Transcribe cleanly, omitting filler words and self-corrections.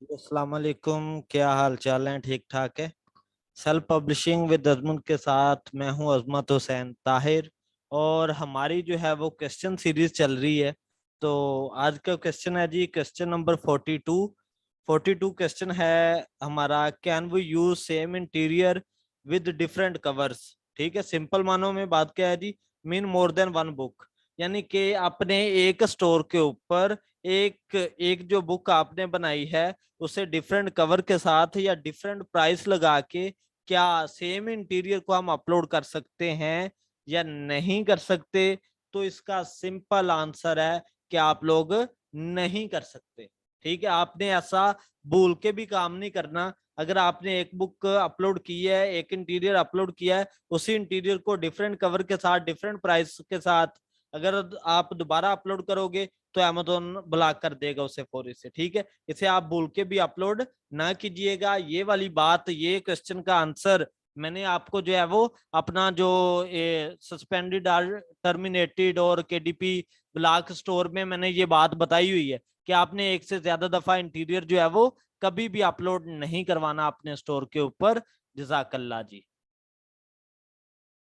अस्सलाम वालेकुम, क्या हाल चाल है? ठीक ठाक है। सेल्फ पब्लिशिंग विद अजमत के साथ मैं हूं अजमत हुसैन ताहिर। और हमारी जो है वो क्वेश्चन सीरीज चल रही है। तो आज का क्वेश्चन है जी, क्वेश्चन नंबर 42। 42 क्वेश्चन है हमारा, can we use same interior with different covers. ठीक है, सिंपल मानो में बात क्या है जी, mean more than one book. यानी कि आपने एक स्टोर के ऊपर एक एक जो बुक आपने बनाई है उसे डिफरेंट कवर के साथ या डिफरेंट प्राइस लगा के क्या सेम इंटीरियर को हम अपलोड कर सकते हैं या नहीं कर सकते? तो इसका सिंपल आंसर है कि आप लोग नहीं कर सकते। ठीक है, आपने ऐसा भूल के भी काम नहीं करना। अगर आपने एक बुक अपलोड की है, एक इंटीरियर अपलोड किया है, उसी इंटीरियर को डिफरेंट कवर के साथ, डिफरेंट प्राइस के साथ अगर आप दोबारा अपलोड करोगे तो अमेजोन ब्लॉक कर देगा उसे फौरी से। ठीक है, इसे आप भूल के भी अपलोड ना कीजिएगा। ये वाली बात, ये क्वेश्चन का आंसर मैंने आपको जो है वो अपना जो सस्पेंडेड टर्मिनेटेड और केडीपी ब्लॉक स्टोर में मैंने ये बात बताई हुई है कि आपने एक से ज्यादा दफा इंटीरियर जो है वो कभी भी अपलोड नहीं करवाना अपने स्टोर के ऊपर। जजाकल्ला जी।